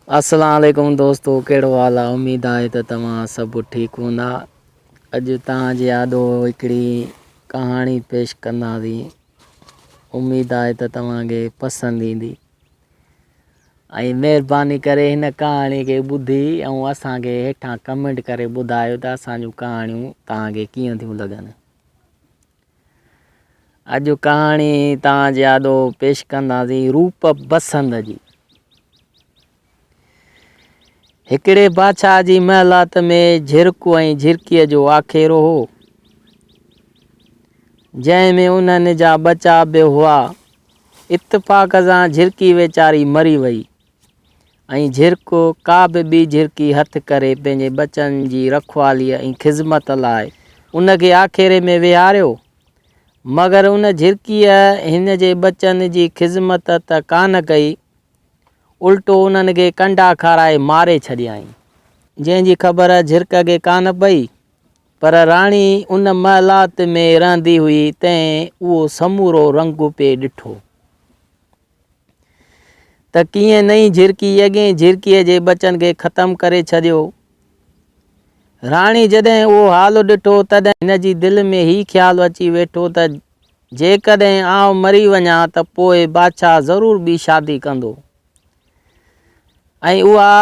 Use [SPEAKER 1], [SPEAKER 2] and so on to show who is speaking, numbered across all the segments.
[SPEAKER 1] अस्सलाम वालेकुम दोस्तों, कहिड़ो हाल आहे। उम्मीद आहे त तव्हां सभु ठीकु हूंदा। अॼु तव्हांजे यादो हिकिड़ी कहाणी पेश कंदासीं। उम्मीद आहे त तव्हांखे पसंदि ईंदी ऐं महिरबानी करे हिन कहाणी खे ॿुधी ऐं असांखे हेठां कमेंट करे ॿुधायो त असांजूं कहाणियूं तव्हांखे कीअं थियूं लॻनि। अॼु कहाणी तव्हांजे यादो पेश कंदासीं रूप बसंत जी। हिकिड़े बादशाह जी महलात में झिरकू ऐं झिरकीअ जो आखेरो हो, जंहिंमें उन्हनि जा बचा बि हुआ। इत्तेफ़ाक़ सां झिरकी वीचारी मरी वई ऐं झिरको का बि ॿी झिरकी हथ करे पंहिंजे बचनि जी रखवालीअ ऐं ख़िज़मत लाइ उनखे आखेरे में विहारियो। मगर उन झिरकीअ हिन जे बचनि जी ख़िज़मत त कान कई, उल्टो उन्हनि खे कंडा खाराए मारे छॾियईं। जंहिंजी ख़बर झिरक खे कान पई, पर राणी उन महलात में रहंदी हुई तंहिं उहो समूरो रंग पे ॾिठो त कीअं नई झिरकी अॻे झिरकीअ जे बचनि खे ख़तमु करे छॾियो। राणी जॾहिं उहो हाल ॾिठो तॾहिं हिन जी दिलि में ही ख़्यालु अची वेठो त जेकॾहिं आउं मरी वञा त पोइ बादशाह ज़रूरु ॿी शादी कंदो ऐं उहा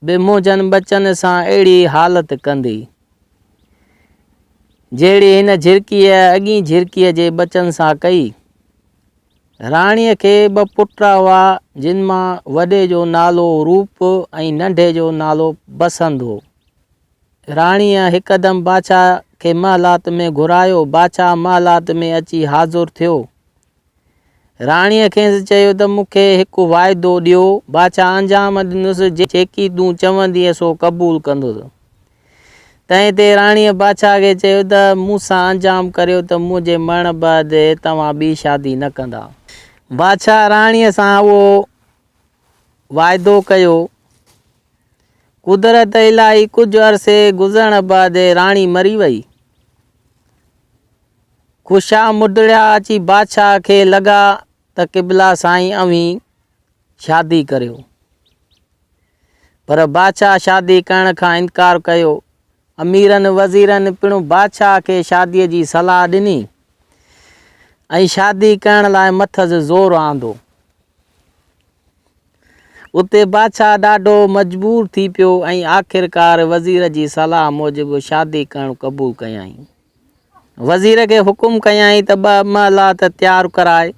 [SPEAKER 1] बि मुंहिंजनि बचनि सां अहिड़ी हालत कंदी जहिड़ी हिन झिरकीअ अॻी झिरकीअ जे बचनि सां कई। राणीअ खे ॿ पुट हुआ, जिन मां वॾे जो नालो रूप ऐं नंढे जो नालो बसंत हो। राणीअ हिकदमि बादशाह खे महलात में घुरायो। बादशाह महलात में अची हाज़ुर थियो। राणीअ खेसि चयो त मूंखे हिकु वाइदो ॾियो। बादशाह अंजाम ॾिनुसि, जेकी तूं चवंदीअ सो क़बूल कंदुसि। तंहिं ते राणीअ बादशाह खे चयो त मूंसां अंजाम करियो त मुंहिंजे मरण बैदि तव्हां ॿी शादी न कंदा। बादशाह राणीअ सां उहो वाइदो कयो। कुदरत इलाही कुझु अरसे गुज़रण बैदि राणी मरी वई। ख़ुशा मुदड़िया अची बादशाह खे लॻा त क़िबला साईं अवीं शादी करियो, पर बादशाह शादी करण खां इनकार कयो। अमीरनि वज़ीरनि पिणु बादशाह खे शादीअ जी सलाह ॾिनी ऐं शादी करण लाइ मथसि ज़ोर आंदो। उते बादशाह ॾाढो मजबूर थी पियो ऐं आख़िरकार वज़ीर जी सलाह मूजिबि शादी करणु क़बूल कयई। वज़ीर खे हुकुम कयई त ॿ महलात तयारु कराए,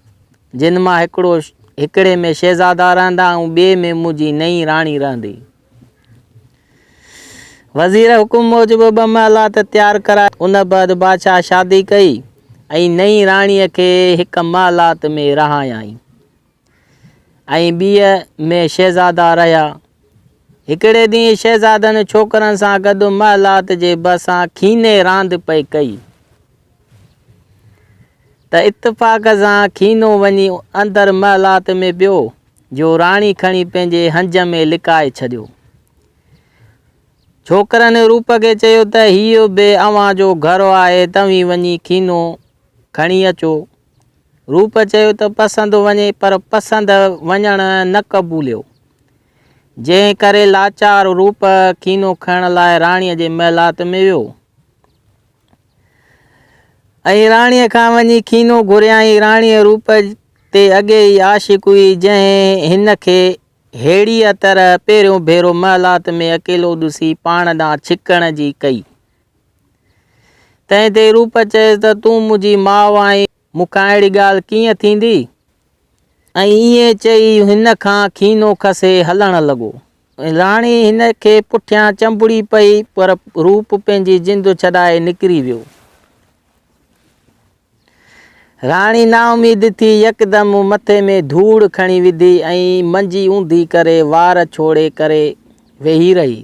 [SPEAKER 1] जिन मां हिकिड़े में शहज़ादा रहंदा ऐं ॿिए में मुंहिंजी नई राणी रहंदी। वज़ीर हुकुम मूजिबि ॿ महलात तयारु कराए। उन बैदि बादशाह शादी कई ऐं नई राणीअ खे हिकु महलात में रहायई ऐं ॿीअ में शहज़ादा रहिया। हिकिड़े ॾींहुं शहज़ादनि छोकरनि सां गॾु महलात जे भरिसां खीने रांदि पई कई त इत्तेफ़ाक़ सां खीनो वञी अंदरि महलात में पियो, जो राणी खणी पंहिंजे हंज में लिकाए छॾियो। छोकरनि रूप खे चयो त हीउ बि अव्हां जो घरु आहे, तव्हीं वञी खीनो खणी अचो। रूप चयो त पसंदि वञे, पर पसंदि वञण न क़बूलियो। जंहिं करे लाचार रूप खीनो खणण लाइ राणीअ जे महलात में वियो ऐं राणीअ खां वञी खीनो घुरियाई। राणीअ रूप ते अॻे ई आशिक़ हुई, जंहिं हिन खे हेड़ीअ तरह पहिरियों भेरो महलात में अकेलो ॾिसी पाण ॾांहुं छिकण जी कई। तंहिं ते रूप चयसि त तूं मुंहिंजी माउ आहीं, मूंखां अहिड़ी ॻाल्हि कीअं थींदी। ऐं ईअं चई हिन खां खीनो खसे हलणु लॻो। राणी हिन खे पुठियां चंबड़ी पई, पर रूप पंहिंजी जिंद छॾाए निकिरी वियो। राणी नाउमीद थी यकदमि मथे में धूड़ खणी विधी ऐं मंझी ऊंधी करे वार छोड़े करे वेही रही।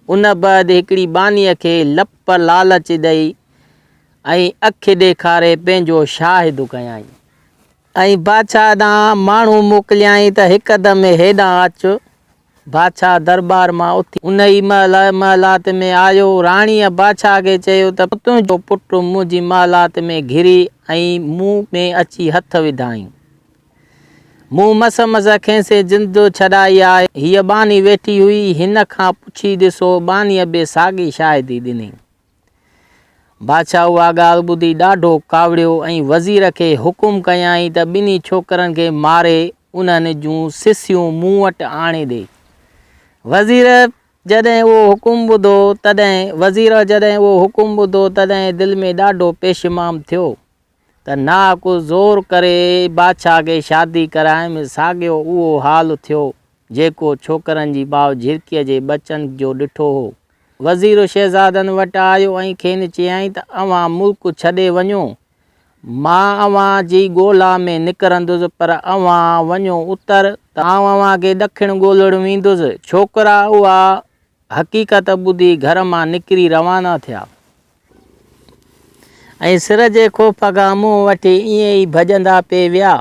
[SPEAKER 1] उन बैदि हिकिड़ी बानीअ खे लप लालच ॾेई ऐं अखि ॾेखारे पंहिंजो शाहिदु कयई ऐं बादशाह ॾांहुं माण्हू मोकिलियाई त हिकदमि हेॾां अचु। बादशाह दरबार मां उथी उन ई महलात में आयो। राणीअ बादशाह खे चयो त तुंहिंजो पुटु मुंहिंजी महलात में घिरी ऐं मुंहुं में अची हथ विधाई। मूं मस मस खेसि जिंद छॾाई आहे, हीअ बानी वेठी हुई, हिन खां पुछी ॾिसो बानीअ बि साॻी शायदि ॾिनी। बादशाह उहा ॻाल्हि ॿुधी ॾाढो कावड़ियो ऐं वज़ीर खे हुकुम कयाई त ॿिन्ही छोकिरनि खे मारे उन्हनि जूं सिसियूं मूं वटि आणे ॾे। वज़ीर जॾहिं उहो हुकुम ॿुधो तॾहिं दिलि में ॾाढो पेशमाम थियो त नाहक ज़ोर करे बादशाह खे शादी करायमि। साॻियो उहो हाल थियो जेको छोकिरनि जी भाउ झिरकीअ जे बचन जो ॾिठो हो। वज़ीर शहज़ादनि वटि आयो ऐं खेनि चयाईं त अव्हां मुल्क छॾे वञो, मां अव्हां जी ॻोल्हा में निकिरंदुसि, पर अव्हां वञो उत्तर त अव्हां खे ॾखिण ॻोल्हण वेंदुसि। छोकिरा उहा हक़ीक़त ॿुधी घर मां निकिरी रवाना थिया ऐं सिर जे ख़ौफ़ खां मुंहुं वठी ईअं ई भॼंदा पिए विया।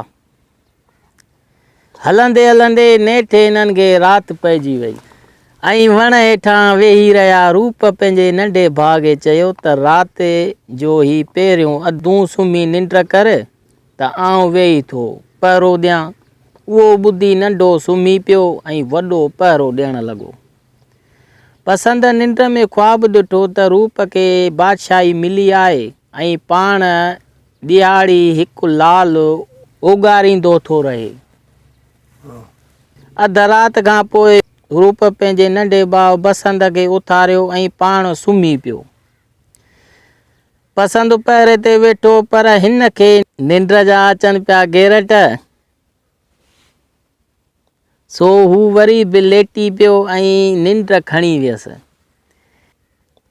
[SPEAKER 1] हलंदे हलंदे नेठि हिननि खे राति पइजी वई ऐं वण हेठां वेही रहिया। रूप पंहिंजे नंढे भाउ खे चयो त राति जो ही पहिरियों अधूं सुम्ही निंड कर त आउं वेही थो पहरो ॾियां। उहो ॿुधी नंढो सुम्ही पियो ऐं वॾो पहरो ॾियणु लॻो। पसंद निंड में ख्वाब ॾिठो त रूप खे बादशाही मिली आहे ऐं पाण ॾियारी हिकु लाल ओगारींदो थो रहे। अध राति खां पोइ रूप पंहिंजे नंढे भाउ बसंत खे उथारियो ऐं पाण सुम्ही पियो। पसंद पहिरे ते वेठो, पर हिन खे निंड जा अचनि पिया घेरट, सो हू वरी बि लेटी पियो ऐं निंड खणी वियसि।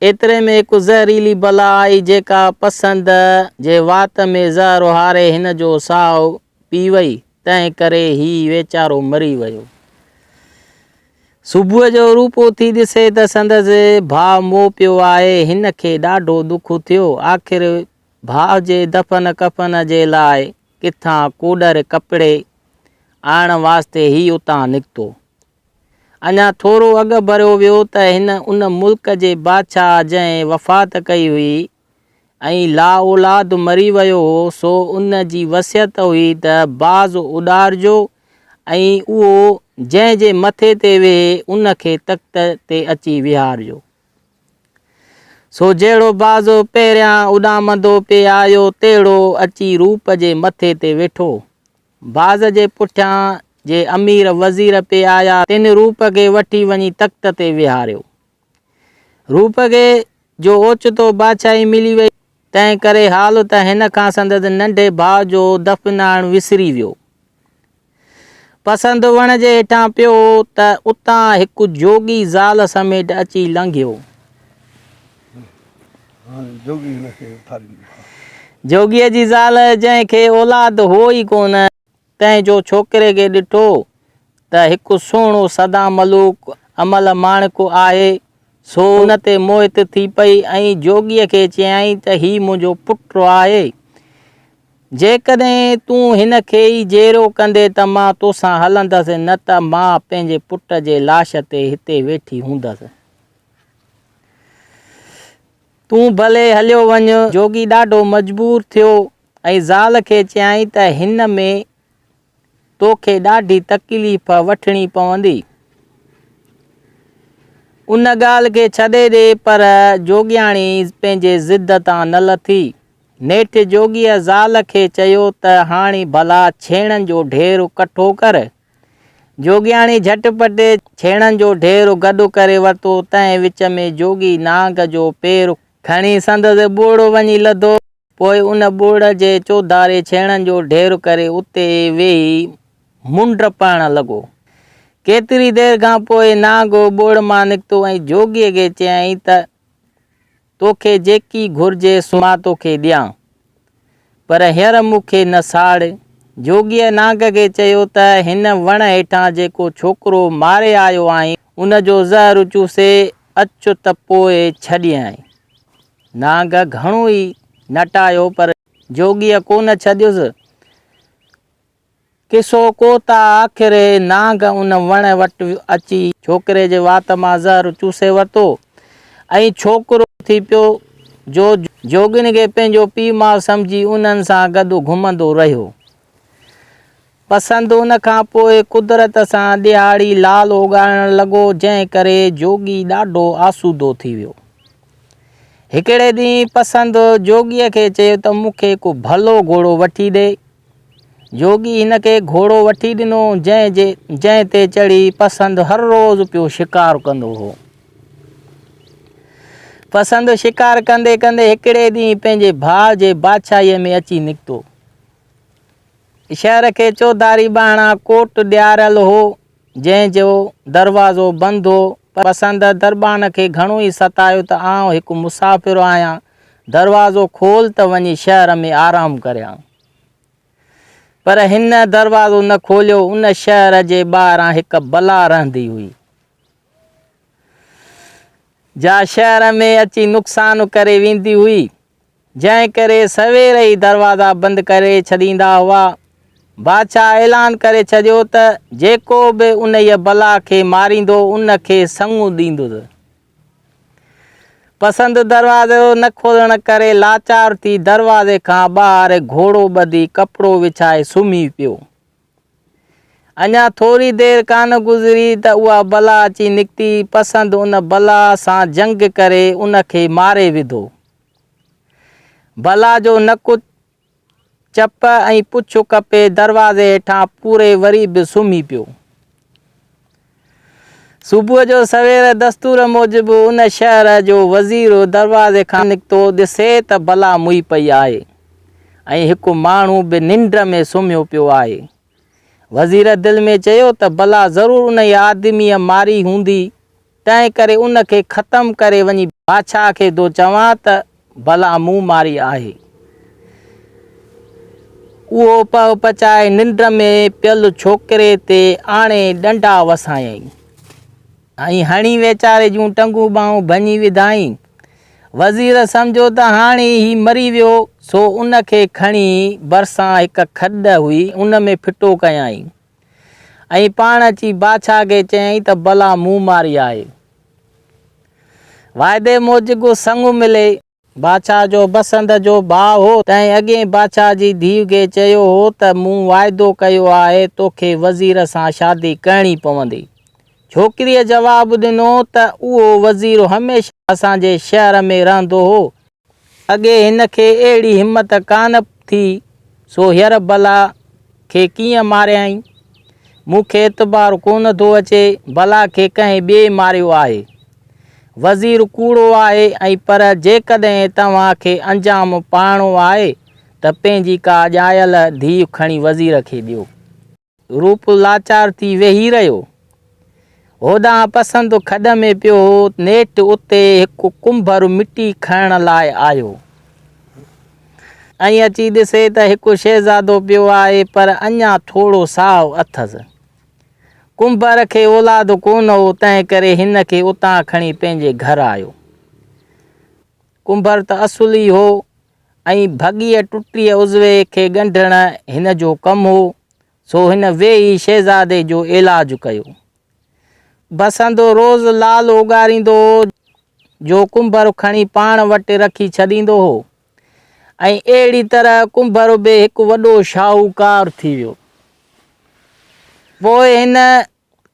[SPEAKER 1] एतिरे में हिकु ज़हरीली बला आई जेका पसंद जे वात में ज़हर हारे हिन जो साहु पी वई, तंहिं करे ही वेचारो मरी वियो। सुबुह जो रूप उथी ॾिसे त संदसि भाउ मोह पियो आहे। हिन खे ॾाढो दुख थियो। आख़िर भाउ जे दफ़न कफ़न जे लाइ किथां कोडर कपिड़े आणण वास्ते ही उतां निकितो। अञा थोरो अॻु भरियो वियो त उन मुल्क जे बादशाह जंहिं वफ़ात कई हुई ऐं ला औलाद मरी वियो हो, सो उन जी वसियत हुई त बाज़ उॾारजो ऐं उहो जंहिं जे मथे ते वेहे उन खे तख़्त ते अची विहारजो। सो जहिड़ो बाज़ पहिरियां उॾामंदो पे आयो, तहिड़ो अची रूप जे मथे ते वेठो। बाज़ जे पुठियां जे अमीर वज़ीर पे आया, तिन रूप खे वठी वञी तख़्त ते विहारियो। रूप खे जो ओचितो बादशाही मिली वई, तंहिं करे हाल त हिन खां संदसि नंढे भाउ जो दफ़नाइण विसरी वियो। पसंद वण जे हेठां पियो त उतां हिकु जोगी ज़ाल समेत अची लंघियो। जोगीअ जी ज़ाल जंहिंखे औलाद हो ई कोन, तंहिं जो छोकिरे खे ॾिठो त हिकु सुहिणो सदा मलूक अमल माणिक आहे, सो उन ते मोहित थी पई ऐं जोगीअ खे चयाईं त ही मुंहिंजो पुटु आहे। जेकॾहिं तूं हिन खे ई जेरो कंदे त मां तोसां हलंदसि, न त मां पंहिंजे पुट जे लाश ते हिते वेठी हूंदसि। तूं भले हलियो वञ। जोगी ॾाढो मजबूर थियो ऐं ज़ाल खे चयाईं त हिन में तोखे ॾाढी तकलीफ़ वठणी पवंदी, उन ॻाल्हि खे छॾे ॾे। पर जोगियाणी पंहिंजे ज़िद तां न लथी। नेठि जोगीअ ज़ाल खे चयो त हाणे भला छेणनि जो ढेर कठो कर। जोगियाणी झटिपट छेणनि जो ढेर गॾु करे वरितो। तंहिं विच में जोगी नांग जो पेर खणी संदसि ॿोड़ वञी लधो। पोइ उन ॿोड़ जे चौधारे छेणनि जो ढेर करे उते वेही मुंड पाइण लॻो। केतिरी देरि खां पोइ नांग ॿोड़ मां निकितो ऐं जोगीअ खे चयाईं त तोखे जेकी घुर्जे मां तोखे ॾियां, पर हींअर मूंखे न साड़। जोगीअ नांग खे चयो त हिन वण हेठां जेको छोकिरो मारे आयो आहे उन जो ज़हर चूसे अचु त पोइ छॾियई। नांग घणो ई नटायो पर जोगीअ कोन छॾियुसि। किसो को त आख़िर नांग उन वण वटि अची छोकिरे जे वात मां ज़हर चूसे वरितो ऐं छोकिरो थी पियो, जो जोगिन खे पंहिंजो पीउ माउ सम्झी उन्हनि सां गॾु घुमंदो रहियो। पसंदि उन खां पोइ कुदरत सां ॾियारी लाल उॻाइण लॻो, जंहिं करे जोगी ॾाढो आसूदो थी वियो। हिकिड़े ॾींहुं पसंदि जोगीअ खे चयो त मूंखे को भलो घोड़ो वठी ॾे। जोगी हिन खे घोड़ो वठी ॾिनो, जंहिं ते चढ़ी पसंदि हर रोज़ पियो शिकार कंदो हो। पसंदि शिकार कंदे कंदे हिकिड़े ॾींहुं पंहिंजे भाउ जे बादशाहीअ में अची निकितो। शहर खे चौधारी ॿाहिरां कोट ॾियारियल हो, जंहिंजो दरवाज़ो बंदि हो। पसंदि दरबान खे घणो ई सतायो त आउं हिकु मुसाफ़िर आहियां, दरवाज़ो खोल त वञी शहर में आराम करियां। पर हिन दरवाज़ो न खोलियो। उन शहर जे ॿाहिरां हिकु बला रहंदी हुई, जा शहर में अची नुक़सान करे वेंदी हुई, जंहिं करे सवेर ई दरवाज़ा बंदि करे छॾींदा हुआ। बादशाह ऐलान करे छॾियो त जेको बि उन बला खे मारींदो उन खे संगु ॾींदुसि। पसंदि दरवाज़ो न खोलण करे लाचार थी दरवाज़े खां ॿाहिरि घोड़ो ॿधी कपिड़ो विछाए सुम्ही पियो। अञा थोरी देरि कान गुज़री त उहा बला अची निकिती। पसंदि उन बला सां जंग करे उन खे मारे विधो। बला जो नकु चप ऐं पुछु कपे दरवाज़े हेठां पूरे वरी बि सुम्ही पियो। सुबुह जो सवेर दस्तूर मूजिबि उन शहर जो वज़ीर दरवाज़े खां निकितो, ॾिसे त बला मुई पई आहे ऐं हिकु माण्हू बि निंड में सुम्हियो पियो आहे। वज़ीर दिलि में चयो त बला ज़रूरु उन आदमीअ मारी हूंदी, तंहिं करे उन खे ख़तमु करे वञी बादशाह खे थो चवां त बला मूं मारी आहे। उहो पव पचाए निंड में पियल छोकिरे ते आणे डंडा वसायईं ऐं हणी वेचारे जूं टंगूं ॿाहूं भञी विधाईं। वज़ीर सम्झो त हाणे ही मरी वियो, सो उन खे खणी भरिसां हिकु खॾ हुई उन में फिटो कयाईं ऐं पाण अची बादशाह खे चयईं त बला मूं मारी आहे। वाइदे मूजिबि संगु मिले। बादशाह जो पसंदि जो भाउ हो, तंहिं अॻे बादशाह जी धीउ खे चयो हो त मूं वाइदो कयो आहे, तोखे वज़ीर सां शादी करणी पवंदी। छोकिरीअ जवाबु ॾिनो त उहो वज़ीर हमेशह असांजे शहर में रहंदो हो, अॻे हिन खे अहिड़ी हिमत कान थी, सो हींअर बला खे कीअं मारियईं। मूंखे एतबार कोन थो अचे, बला खे कंहिं ॿिए मारियो आहे। वज़ीर कूड़ो आहे ऐं पर जेकॾहिं तव्हांखे अंजाम पाइणो आहे त पंहिंजी का ॼायल धीउ खणी वज़ीर खे ॾियो। रूप लाचार थी वेही रहियो। होॾां पसंदि खॾ में पियो हो, नेठि उते हिकु कुंभर मिटी खणण लाइ आयो ऐं अची ॾिसे त हिकु शहज़ादो पियो आहे, पर अञा थोरो साहु अथसि। कुंभर खे औलाद कोन हो, तंहिं करे हिन खे उतां खणी पंहिंजे घर आयो। कुंभर त असुली हो ऐं भॻीअ टुटीअ उज़वे खे ॻंढण हिन जो कमु हो, सो हिन वेही शहज़ादे जो इलाजु कयो। बसंदो रोज़ लाल उॻारींदो हो, जो कुंभर खणी पाण वटि रखी छॾींदो हो ऐं अहिड़ी तरह कुंभर बि हिकु वॾो शाहूकार थी वियो। पोइ हिन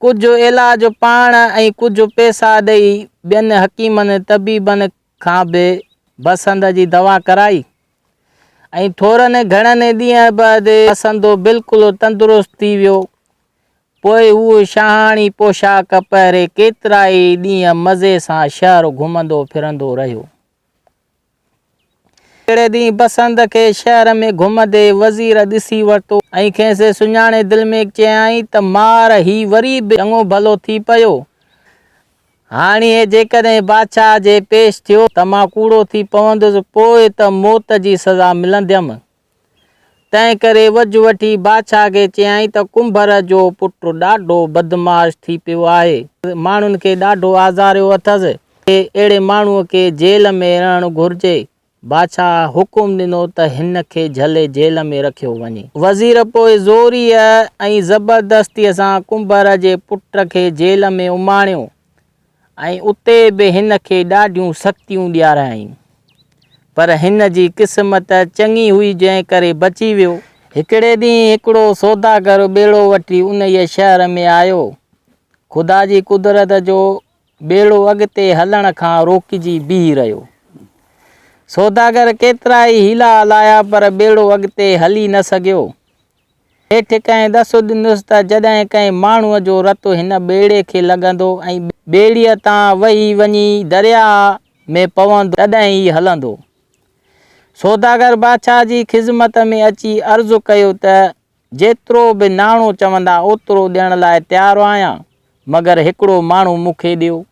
[SPEAKER 1] कुझु इलाज पाण ऐं कुझु पैसा ॾेई ॿियनि हकीमनि तबीबनि खां बि बसंद जी दवा कराई ऐं थोरनि घणनि ॾींहं बाद बसंदो बिल्कुलु तंदुरुस्त थी वियो। पोइ उहो शाहाणी पोशाक पहिरे केतिरा ई ॾींहं मज़े सां शहर घुमंदो फिरंदो रहियो। हिकिड़े ॾींहुं बसंत खे शहर में घुमंदे वज़ीर ॾिसी वरितो ऐं खेसि सुञाणे दिलि में चयाईं त मार ही वरी बि चङो भलो थी पियो। हाणे जेकॾहिं बादशाह जे पेश थियो त मां कूड़ो थी पवंदुसि, पोइ त मौत जी सज़ा मिलंदमि। तंहिं करे वझ वठी बादशाह खे चयाईं त कुंभर जो पुटु ॾाढो बदमाश थी पियो आहे, माण्हुनि खे ॾाढो आज़ारियो अथसि, अहिड़े माण्हूअ खे जेल में रहणु घुरिजे। बादशाह हुकुम ॾिनो त हिन खे झले जेल में रखियो वञे। वज़ीर पोइ ज़ोरीअ ऐं ज़बरदस्तीअ सां कुंभर जे पुट खे जेल में उमाणियो ऐं उते बि हिन खे ॾाढियूं सख़्तियूं ॾियाराईं, पर हिन जी क़िस्मत चङी हुई जंहिं करे बची वियो। हिकिड़े ॾींहुं हिकिड़ो सौदागर ॿेड़ो वठी उन शहर में आयो। ख़ुदा जी कुदरत जो ॿेड़ो अॻिते हलण खां रोकिजी बीह रहियो। सौदागर केतिरा ई हीला हलाया पर ॿेड़ो अॻिते हली न सघियो। हेठि कंहिं ॾसु ॾिनुसि त जॾहिं कंहिं माण्हूअ जो रतो हिन ॿेड़े खे लॻंदो ऐं ॿेड़ीअ तां वही वञी दरिया में पवंदो तॾहिं ई हलंदो। सौदागर बादशाह जी ख़िज़मत में अची अर्ज़ु कयो त जेतिरो बि नाणो चवंदा ओतिरो ॾियण लाइ तयारु आहियां, मगर हिकिड़ो माण्हू मूंखे ॾियो।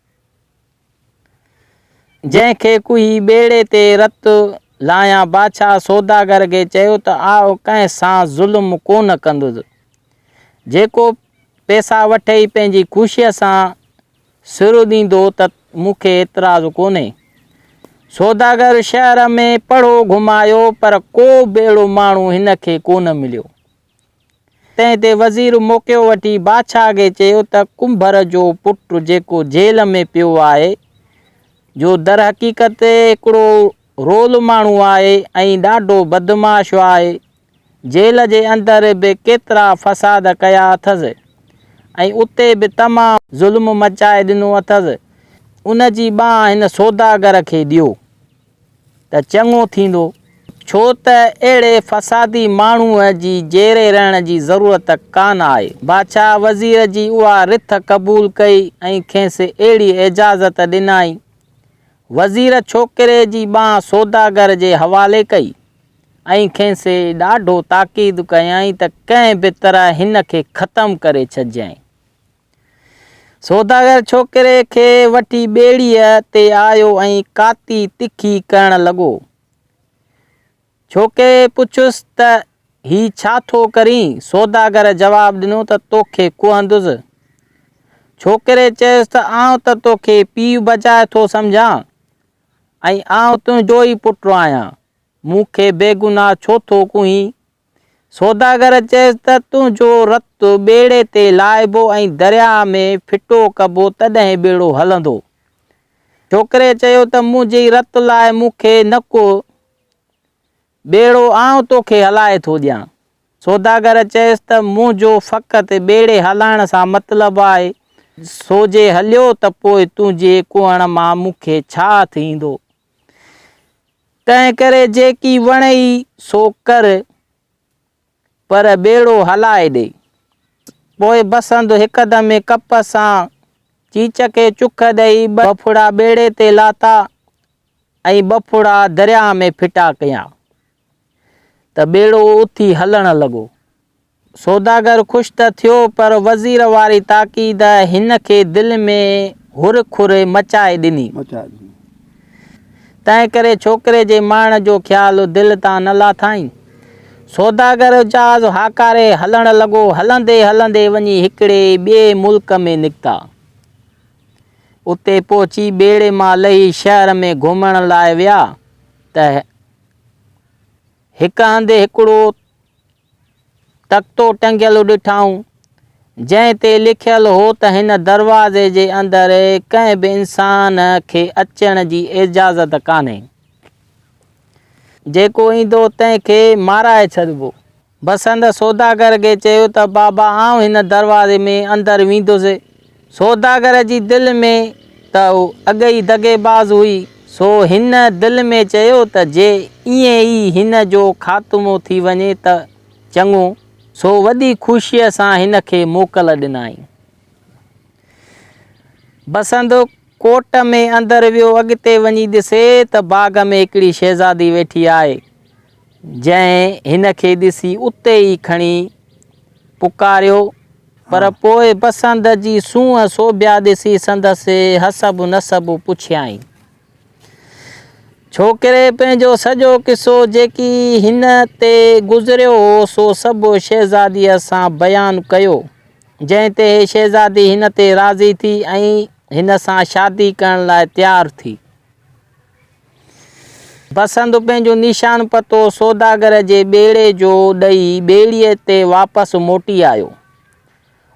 [SPEAKER 1] जंहिंखे कोई ॿेड़े ते रतु लाहियां बादशाह सौदागर खे चयो त आओ कंहिं सां ज़ुल्म कोन कंदुसि। जेको पैसा वठे पंहिंजी ख़ुशीअ सां सिरु ॾींदो त मूंखे एतिराज़ु कोन्हे। सौदागर शहर में पड़ो घुमायो पर को ॿेड़ो माण्हू हिन खे कोन मिलियो। तंहिं ते वज़ीर मौक़ियो वठी बादशाह खे चयो त कुंभर जो पुटु जेको जेल में पियो आहे, जो दर हक़ीक़त हिकिड़ो रोल माण्हू आहे ऐं ॾाढो बदमाश आहे, जेल जे अंदरि बि केतिरा फ़साद कया अथसि ऐं उते बि तमामु ज़ुल्म मचाए ॾिनो अथसि। उन जी ॿांह हिन सौदागर खे ॾियो त चङो थींदो, छो त अहिड़े फ़सादी माण्हूअ जी जेरे रहण जी ज़रूरत कान आहे। बादशाह वज़ीर जी उहा रिथ क़बूल कई ऐं खेसि अहिड़ी इजाज़त ॾिनाई। वज़ीर छोकिरे जी ॿांह सौदागर जे हवाले कई ऐं खेसि ॾाढो ताक़ीद कयई त कंहिं बि तरह हिन खे ख़तमु करे छॾिजांइ। सौदागर छोकिरे खे वठी ॿेड़ीअ ते आयो ऐं काती तिखी करण लॻो। छोकिरे पुछुसि त ही छा थो करीं? सौदागर जवाबु ॾिनो त तोखे कुहंदुसि। छोकिरे चयुसि त आउं त तोखे पीउ बचाए थो सम्झां ऐं आउं तुंहिंजो ई पुटु आहियां, मूंखे बेगुनाह छो थो कुहीं? सौदागर चयुसि त तुंहिंजो रतु ॿेड़े ते लाहिबो ऐं दरिया में फिटो कबो तॾहिं ॿेड़ो हलंदो। छोकिरे चयो त मुंहिंजी रत लाइ मूंखे न को ॿेड़ो आउं तोखे हलाए थो ॾियां। सौदागर चयुसि त मुंहिंजो फ़क़ति ॿेड़े हलाइण सां मतिलबु आहे, सो जे हलियो त पोइ तुंहिंजे कुहण मां मूंखे छा थींदो? तंहिं करे जेकी वणई सो कर, पर ॿेड़ो हलाए ॾे। पोइ बसंत हिकदमि कप सां चीचके चुख ॾेई बफड़ा ॿेड़े ते लाथा ऐं बफड़ा दरिया में फिटा कया त ॿेड़ो उथी हलण लॻो। सौदागर ख़ुशि त थियो पर वज़ीर वारी ताक़ीद हिन खे दिलि में हुर खुर मचाए ॾिनी। तंहिं करे छोकिरे जे मारण जो ख़्यालु दिलि तां न लाथाईं। सौदागर जहाज़ हाकारे हलण लॻो। हलंदे हलंदे वञी हिकिड़े ॿिए मुल्क में निकिता। उते पहुची ॿेड़े मां लही शहर में घुमण लाइ विया त हिकु हंधि हिकिड़ो तख़्तो टंगियल ॾिठऊं, जंहिं ते लिखियलु हो त हिन दरवाज़े जे अंदरि कंहिं बि इंसान खे अचण जी इजाज़त कान्हे। जेको ईंदो तंहिंखे माराए छॾिबो। बसंत सौदागर खे चयो त बाबा आउं हिन दरवाज़े में अंदरि वेंदुसि। सौदागर जी दिलि में त अॻई दगेबाज़ हुई, सो हिन दिलि में चयो त जे ईअं ई हिन जो ख़ात्मो थी वञे त चङो। सो वॾी ख़ुशीअ सां हिन खे मोकल ॾिनाई। बसंत कोट में अंदरि वियो। अॻिते वञी ॾिसे त बाग़ में हिकिड़ी शहज़ादी वेठी आहे, जंहिं हिन खे ॾिसी उते ई खणी पुकारियो। पर पोइ बसंत जी सूंहं सोभिया ॾिसी संदसि हसबु नसबु पुछियाईं। छोकिरे पंहिंजो सॼो किसो जेकी हिन ते गुज़रियो हो सो सभु शहज़ादीअ सां बयानु कयो, जंहिं ते शहज़ादी हिन ते राज़ी थी ऐं हिन सां शादी करण लाइ तयारु थी। बसंत पंहिंजो निशान पतो सौदागर जे ॿेड़े जो ॾेई ॿेड़ीअ ते वापसि मोटी आयो।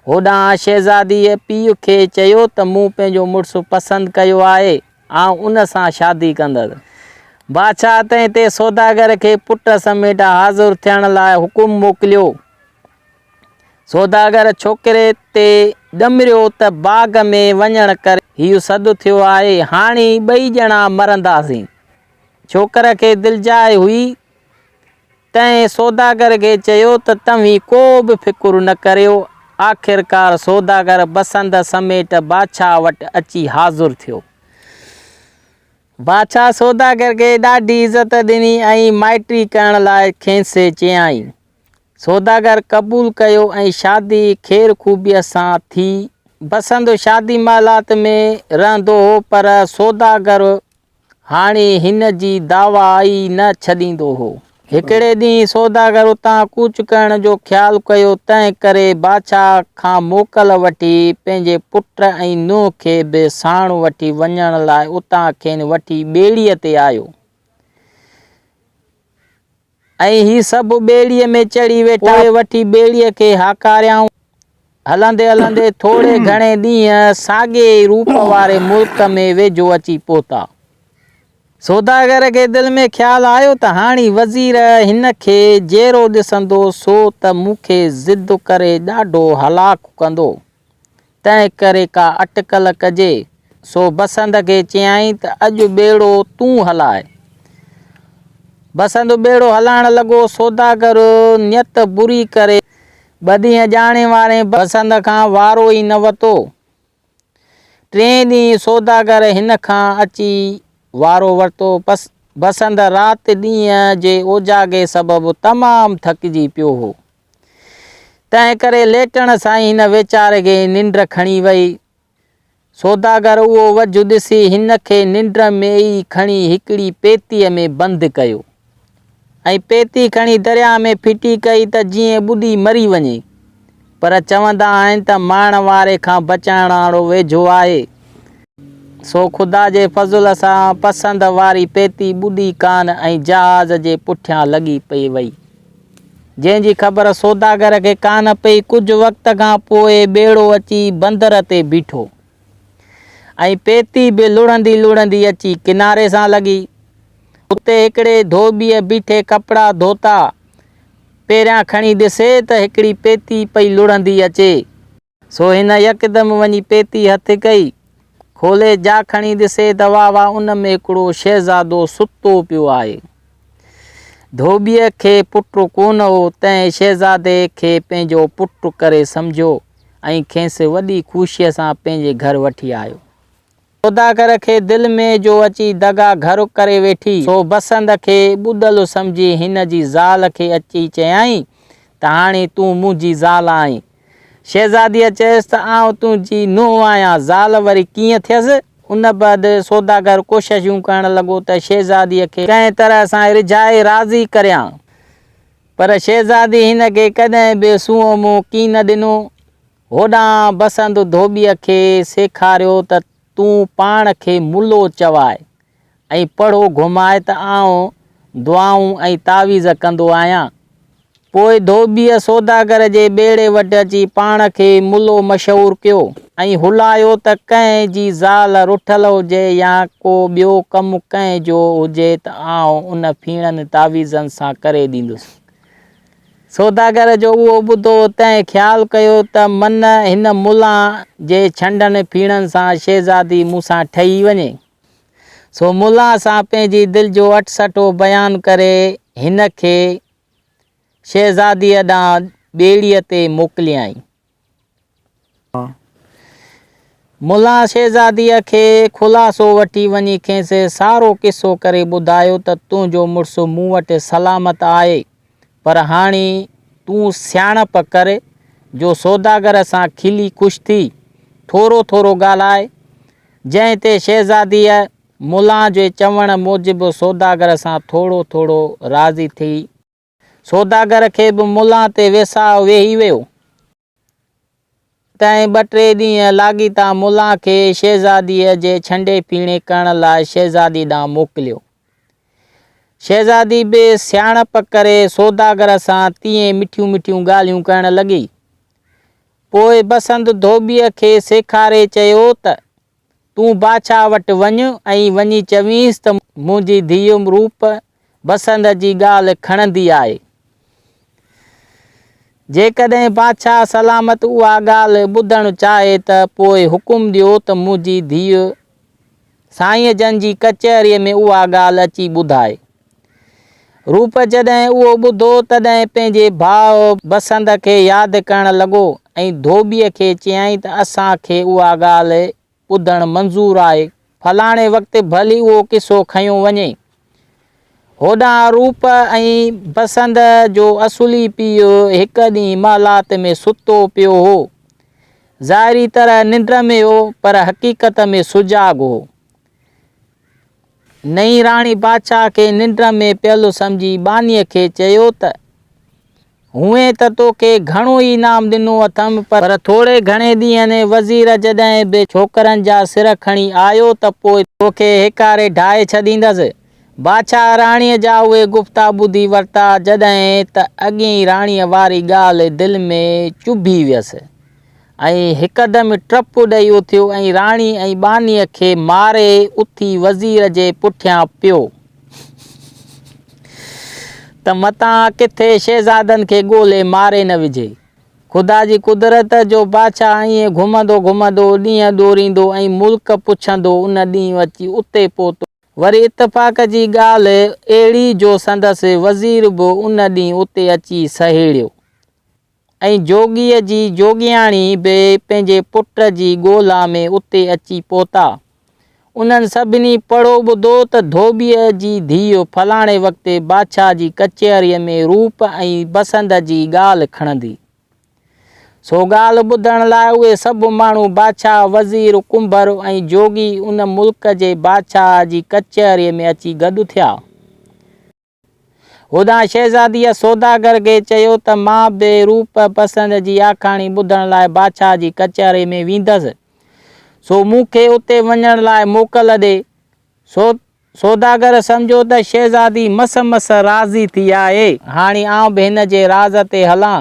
[SPEAKER 1] होॾां शहज़ादीअ पीउ खे चयो त मूं पंहिंजो मुड़ुसु पसंदि कयो आहे, आउं उन सां शादी कंदसि। बादशाह तंहिं ते सौदागर खे पुट समेत हाज़ुर थियण लाइ हुकुम मोकिलियो। सौदागर छोकिरे ते ॼमरियो त बाग़ में वञण करे हीउ सॾु थियो आहे, हाणे ॿई ॼणा मरंदासीं। छोकर खे दिलजाए हुई, तंहिं सौदागर खे चयो त तव्हीं को बि फ़िकुर न करियो। आख़िरकार सौदागर बसंत समेत बादशाह वटि अची हाज़ुर थियो। बादशाह सौदागर खे ॾाढी इज़त ॾिनी ऐं माइटी करण लाइ खेसि चयाईं। सौदागर क़बूल कयो ऐं शादी ख़ैर ख़ूबीअ सां थी। बसंत शादी मालात में रहंदो हो, पर सौदागर हाणे हिन जी दावाई न छॾींदो हो। हिकिड़े ॾींहुं सौदागर उतां कूच करण जो ख़्यालु कयो, तंहिं करे बादशाह खां मोकल वठी पंहिंजे पुट ऐं नुंहुं खे बि साण वठी वञण लाइ उतां खेनि वठी ॿेड़ीअ ते आयो। ऐं ही सभु ॿेड़ीअ में चढ़ी वेठा। पोइ वठी ॿेड़ीअ खे हाकारियाऊं। हलंदे हलंदे थोरे घणे ॾींहं साॻे रूप वारे मुल्क में वेझो अची पहुता। सौदागर खे दिलि में ख़्यालु आयो त हाणे वज़ीर हिन खे जहिड़ो ॾिसंदो सो त मूंखे ज़िद करे ॾाढो हलाकु कंदो, तंहिं करे का अटकल कजे। सो बसंत खे चयाईं त अॼु ॿेड़ो तूं हलाए। बसंत ॿेड़ो हलाइण लॻो। सौदागर नियत बुरी करे 2 ॾींहं ॼाणे वारे बसंत खां वारो ई न वरितो। 3 ॾींहं सौदागर हिन खां अची वारो वरितो। बसंत राति ॾींहं जे ओजागे सबबु तमामु थकिजी पियो हो, तंहिं करे लेटण सां हिन वीचारे खे निंड खणी वई। सौदागर उहो वझु ॾिसी हिन खे निंड में ई खणी हिकिड़ी पेतीअ में बंदि कयो ऐं पेती खणी दरिया में फिटी कई त जीअं ॿुॾी मरी वञे। पर चवंदा आहिनि त मारण वारे खां बचाइण वारो वेझो आहे। सो ख़ुदा जे फज़ुल सां पसंद वारी पेती ॿुॾी कान ऐं जहाज़ जे पुठियां लॻी पई वई, जंहिंजी ख़बर सौदागर खे कान पई। कुझु वक़्त खां पोइ ॿेड़ो अची बंदर ते बीठो ऐं पेती बि लुढ़ंदी लुढ़ंदी अची किनारे सां लॻी। उते हिकिड़े धोबीअ बीठे कपिड़ा धोता। पहिरियां खणी ॾिसे त हिकिड़ी पेती पई लुढ़ंदी अचे। सो हिन यकदमि वञी पेती हथु कई, खोले जा खणी ॾिसे त वाह वाह, उन में हिकिड़ो शहज़ादो सुतो पियो आहे। धोबीअ खे पुटु कोन हो, तंहिं शहज़ादे खे पंहिंजो पुटु करे सम्झो ऐं खेसि वॾी ख़ुशीअ सां पंहिंजे घर वठी आयो। सौदागर खे दिलि में जो अची दगा घर करे वेठी। सो बसंत खे ॿुॾल सम्झी हिन जी ज़ाल खे अची चयाईं त हाणे तूं मुंहिंजी ज़ाल आहीं। शहज़ादीअ चयसि त आउं तुंहिंजी नुंहुं आहियां, ज़ाल वरी कीअं थियसि। उन बैदि सौदागर कोशिशूं करण लॻो त शहज़ादीअ खे कंहिं तरह सां रिझाए राज़ी करियां, पर शहज़ादी हिन खे कॾहिं बि सूंहं मुंहुं कीन ॾिनो। होॾां बसंत धोबीअ खे सेखारियो त तूं पाण खे मुलो चवाए ऐं पढ़ो घुमाए त आउं दुआऊं ऐं तावीज़ कंदो आहियां। पोइ धोबीअ सौदागर जे ॿेड़े वटि अची पाण खे मुलो मशहूरु कयो ऐं हुलायो त कंहिं जी ज़ाल रुठल हुजे या को ॿियो कमु कंहिं जो हुजे त आउं उन फीणनि तावीज़नि सां करे ॾींदुसि। सौदागर जो उहो ॿुधो, तंहिं ख़्यालु कयो त मन हिन मुला जे छंडनि फीणनि सां शहज़ादी मूंसां ठही वञे। सो मुला सां पंहिंजी दिलि जो अटसठो बयानु करे हिन खे शहज़ादीअ ॾांहुं ॿेड़ीअ ते मोकिलियाईं। मुला शहज़ादीअ खे ख़ुलासो वठी वञी खेसि सारो किसो करे ॿुधायो त तुंहिंजो मुड़ुसु मूं वटि सलामत आहे, पर हाणे तूं सियाणप कर जो सौदागर सां खिली ख़ुशि थी थोरो थोरो ॻाल्हाए। जंहिं ते शहज़ादीअ मुला जे चवण मूजिबि सौदागर सां थोरो थोरो राज़ी थी। सौदागर खे बि मुला ते वेसाह वेही वियो। तंहिं 2-3 ॾींहं लाॻीता मुला खे शहज़ादीअ जे छंडे फीणे करण लाइ शहज़ादी ॾांहुं मोकिलियो। शहज़ादी बि सियाणप करे सौदागर सां तीअं मिठियूं मिठियूं ॻाल्हियूं करण लॻी। पोइ बसंत धोबीअ खे सेखारे चयो त तूं बादशाह वटि वञ ऐं वञी चवींसि त मुंहिंजी धीउ रूप बसंत जी ॻाल्हि खणंदी आहे। जेकॾहिं बादशाह सलामत उहा ॻाल्हि ॿुधणु चाहे त पोइ हुकुम ॾियो त मुंहिंजी धीउ साईं जन जी कचहरीअ में उहा ॻाल्हि अची ॿुधाए। रूप जॾहिं उहो ॿुधो तॾहिं पंहिंजे भाउ बसंत खे यादि करणु लॻो ऐं धोबीअ खे चयाईं त असांखे उहा ॻाल्हि ॿुधणु मंज़ूरु आहे। फलाणे वक़्तु भली उहो किसो खंयो वञे। होॾां रूप ऐं बसंत जो असुली पीउ हिकु ॾींहुं महलात में सुतो पियो हो। ज़ाहिरी तरह निंड में हो पर हक़ीक़त में सुजाॻ हो। नई राणी बादशाह खे निंड में पियल सम्झी बानीअ खे चयो त हूअं त तोखे घणो ई इनाम ॾिनो अथमि, पर थोरे घणे ॾींहंनि वज़ीर जॾहिं बि छोकरनि जा सिर खणी आयो त पोइ तोखे हिकारे ढाहे छॾींदसि। बादशाह राणीअ जा उहे गुफ़्ता ॿुधी वरिता जॾहिं त अॻिए राणीअ वारी ॻाल्हि दिलि में चुभी वियसि ऐं हिकदमि टप ॾेई उथियो ऐं राणी ऐं बानीअ खे मारे उथी वज़ीर जे पुठियां पियो त मतां किथे शहज़ादनि खे ॻोल्हे मारे न विझे। ख़ुदा जी कुदरत जो बादशाह ईअं घुमंदो घुमंदो ॾींहं ॾोरींदो ऐं मुल्क पुछंदो उन ॾींहुं अची उते पहुतो। वरी इतफ़ाक़ जी ॻाल्हि अहिड़ी जो संदसि वज़ीर बि उन ॾींहुं उते अची सहेड़ियो ऐं जोगीअ जी जोगियाणी बि पंहिंजे पुट जी ॻोल्हा में उते अची पहुता। उन्हनि सभिनी पढ़ो ॿुधो त धोबीअ जी धीउ फलाणे वक़्तु बादशाह जी कचहरीअ में रूप ऐं बसंत जी ॻाल्हि खणंदी। सो ॻाल्हि ॿुधण लाइ उहे सभु माण्हू बादशाह वज़ीर कुंभर ऐं जोगी उन मुल्क जे बादशाह जी कचहरीअ में अची गॾु थिया। होॾां शहज़ादीअ सौदागर खे चयो त मां बि रूप बसंत जी आखाणी ॿुधण लाइ बादशाह जी कचहरी में वेंदसि, सो मूंखे उते वञण लाइ मोकल ॾे। सौदागर सम्झो त शहज़ादी मस मस राज़ी थी आहे। हाणे आउं बि हिन जे राज़ ते हलां।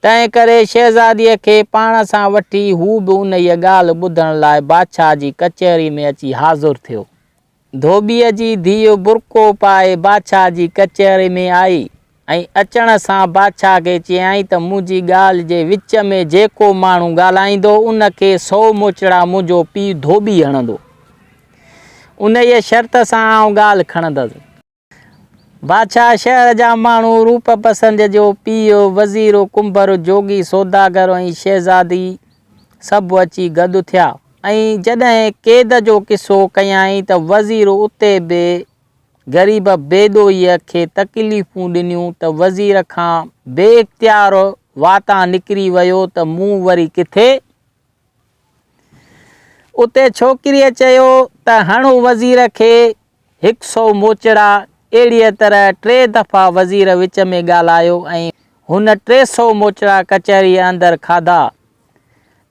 [SPEAKER 1] तंहिं करे शहज़ादीअ खे पाण सां वठी हू बि उन इहा ॻाल्हि ॿुधण लाइ बादशाह जी कचहरी में अची हाज़ुर थियो। धोबीअ जी धीउ बुरको पाए बादशाह जी कचहरी में आई ऐं अचण सां बादशाह खे चयाईं त मुंहिंजी ॻाल्हि जे विच में जेको माण्हू ॻाल्हाईंदो उनखे 100 मोचड़ा मुंहिंजो पीउ धोबी हणंदो। उन ई शर्त सां आउं ॻाल्हि खणंदसि। बादशाह शहर जा माण्हू रूप बसंत जो पीउ वज़ीर कुंभर जोगी सौदागर ऐं शहज़ादी सभु अची गॾु थिया ऐं जॾहिं क़ैद जो किसो कयाईं त वज़ीर उते बि ग़रीब बेॾोहीअ खे तकलीफ़ूं ॾिनियूं त वज़ीर खां बेइख्तियार वाता निकिरी वियो त मूं वरी किथे। उते छोकिरीअ चयो त हणो वज़ीर खे 100 मोचड़ा। अहिड़ीअ तरह 3 दफ़ा वज़ीर विच में ॻाल्हायो ऐं हुन 300 मोचड़ा कचहरीअ अंदरि खाधा।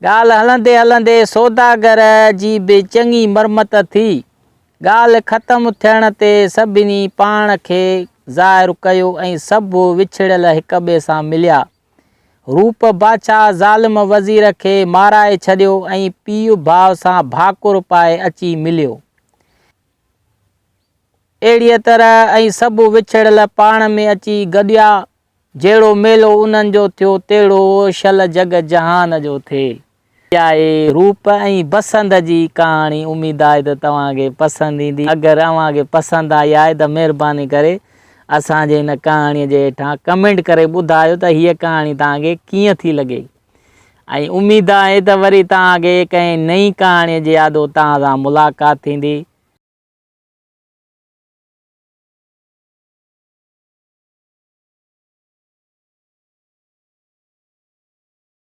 [SPEAKER 1] ॻाल्हि हलंदे हलंदे सौदागर जी बि चङी मरमत थी। ॻाल्हि ख़तमु थियण ते सभिनी पाण खे ज़ाहिरु कयो ऐं सभु विछड़ियल हिक ॿिए सां मिलिया। रूप बादशाह ज़ालिम वज़ीर खे माराए छॾियो ऐं पीउ भाउ सां भाकुर पाए अची मिलियो। अहिड़ीअ तरह ऐं सभु विछड़ियल पाण में अची गॾिया। जहिड़ो मेलो उन्हनि जो थियो तहिड़ो शल जग जहान जो थिए। आहे रूप ऐं बसंत जी कहाणी। उमेद आहे त तव्हांखे पसंदि ईंदी। अगरि तव्हांखे पसंदि आई आहे त महिरबानी करे असांजे हिन कहाणीअ जे हेठां कमेंट करे ॿुधायो त हीअ कहाणी तव्हांखे कीअं थी लॻे। ऐं उमेद आहे त वरी तव्हांखे कंहिं नई कहाणीअ जे यादो तव्हां सां मुलाक़ात थींदी।